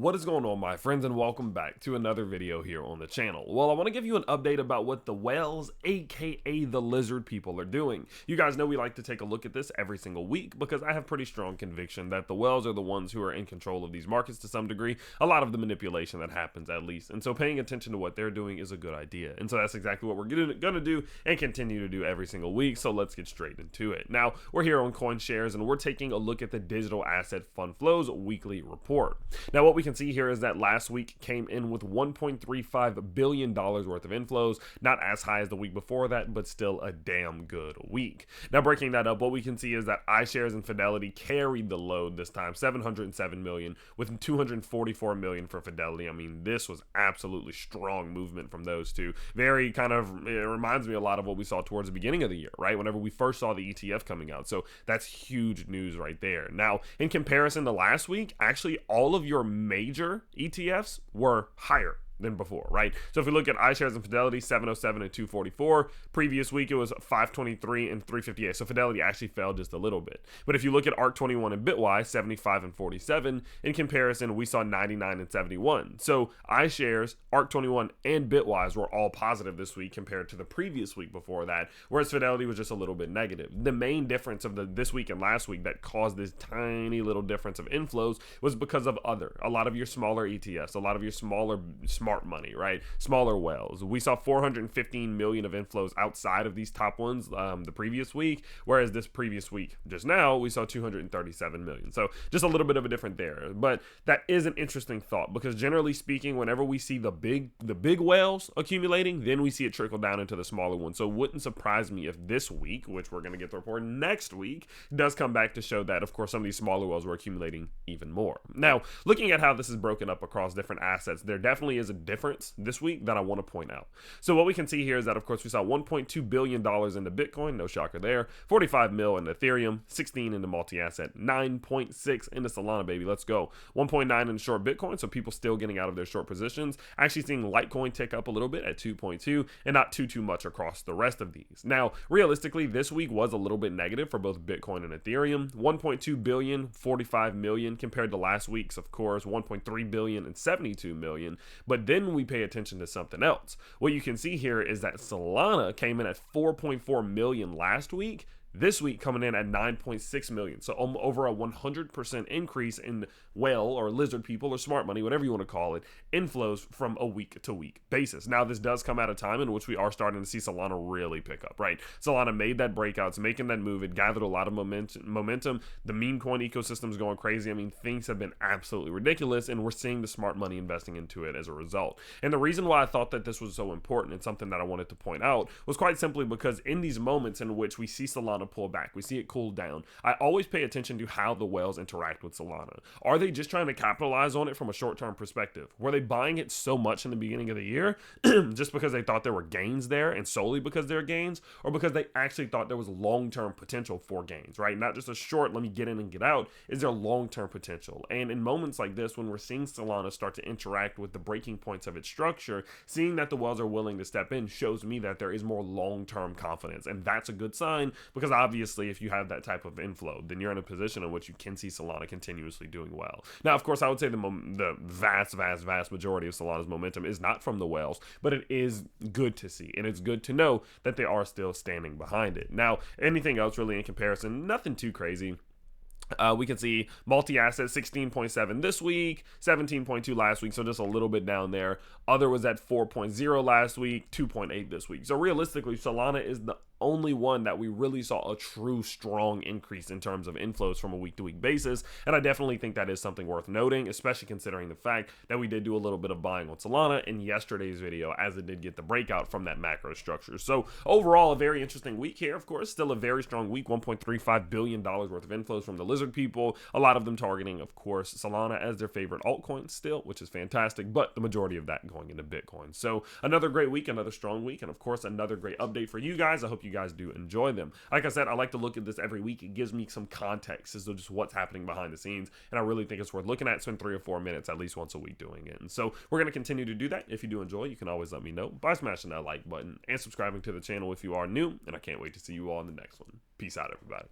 What is going on, my friends, and welcome back to another video here on the channel. Well, I want to give you an update about what the whales, aka the lizard people, are doing. You guys know we like to take a look at this every single week because I have pretty strong conviction that the whales are the ones who are in control of these markets to some degree, a lot of the manipulation that happens at least, and so paying attention to what they're doing is a good idea. And so that's exactly what we're gonna do and continue to do every single week, so let's get straight into it. Now, we're here on CoinShares and we're taking a look at the digital asset fund flows weekly report. Now, what we can see here is that last week came in with $1.35 billion worth of inflows, not as high as the week before that, but still a damn good week. Now, breaking that up, what we can see is that iShares and Fidelity carried the load this time, 707 million with 244 million for Fidelity. I mean, this was absolutely strong movement from those two. Very kind of, it reminds me a lot of what we saw towards the beginning of the year, right? Whenever we first saw the ETF coming out. So that's huge news right there. Now, in comparison to last week, actually all of your major ETFs were higher than before, right? So if we look at iShares and Fidelity, 707 and 244. Previous week it was 523 and 358. So Fidelity actually fell just a little bit. But if you look at ARC21 and Bitwise, 75 and 47. In comparison, we saw 99 and 71. So iShares, ARC21, and Bitwise were all positive this week compared to the previous week before that, whereas Fidelity was just a little bit negative. The main difference of this week and last week that caused this tiny little difference of inflows was because of a lot of your smaller ETFs, a lot of your smaller smart money, right? Smaller whales. We saw 415 million of inflows outside of these top ones the previous week, whereas this previous week just now we saw 237 million. So just a little bit of a different there, but that is an interesting thought because generally speaking, whenever we see the big whales accumulating, then we see it trickle down into the smaller ones. So it wouldn't surprise me if this week, which we're going to get the report next week, does come back to show that of course some of these smaller whales were accumulating even more. Now, looking at how this is broken up across different assets, there definitely is a difference this week that I want to point out. So what we can see here is that of course we saw $1.2 billion into Bitcoin, no shocker there, 45 mil into Ethereum, 16 into multi-asset, 9.6 into Solana, baby, let's go, 1.9 in short Bitcoin, so people still getting out of their short positions, actually seeing Litecoin tick up a little bit at 2.2 and not too much across the rest of these. Now, realistically, this week was a little bit negative for both Bitcoin and Ethereum, 1.2 billion, 45 million compared to last week's, of course, 1.3 billion and 72 million, but then we pay attention to something else. What you can see here is that Solana came in at 4.4 million last week. This week coming in at 9.6 million. So over a 100% increase in whale or lizard people or smart money, whatever you want to call it, inflows from a week to week basis. Now, this does come at a time in which we are starting to see Solana really pick up, right? Solana made that breakout, it's making that move. It gathered a lot of momentum. The meme coin ecosystem is going crazy. I mean, things have been absolutely ridiculous, and we're seeing the smart money investing into it as a result. And the reason why I thought that this was so important and something that I wanted to point out was quite simply because in these moments in which we see Solana pull back, we see it cool down, I always pay attention to how the whales interact with Solana. Are they just trying to capitalize on it from a short-term perspective? Were they buying it so much in the beginning of the year just because they thought there were gains there and solely because there are gains, or because they actually thought there was long-term potential for gains, right? Not just a short, let me get in and get out. Is there long-term potential? And in moments like this, when we're seeing Solana start to interact with the breaking points of its structure, seeing that the whales are willing to step in shows me that there is more long-term confidence, and that's a good sign because obviously if you have that type of inflow, then you're in a position in which you can see Solana continuously doing well. Now, of course, I would say the vast majority of Solana's momentum is not from the whales, but it is good to see, and it's good to know that they are still standing behind it. Now, anything else really in comparison, nothing too crazy. We can see multi-asset 16.7 this week, 17.2 last week, so just a little bit down there. Other was at 4.0 last week, 2.8 this week. So realistically, Solana is the only one that we really saw a true strong increase in terms of inflows from a week-to-week basis, and I definitely think that is something worth noting, especially considering the fact that we did do a little bit of buying on Solana in yesterday's video as it did get the breakout from that macro structure. So overall, a very interesting week here. Of course, still a very strong week, $1.35 billion worth of inflows from the lizard people, a lot of them targeting, of course, Solana as their favorite altcoin still, which is fantastic, but the majority of that going into Bitcoin. So another great week, another strong week, and of course, another great update for you guys. I hope you guys do enjoy them. Like I said, I like to look at this every week. It gives me some context as to just what's happening behind the scenes, and I really think it's worth looking at. Spend 3 or 4 minutes at least once a week doing it. And so we're going to continue to do that. If you do enjoy, you can always let me know by smashing that like button and subscribing to the channel if you are new, and I can't wait to see you all in the next one. Peace out, everybody.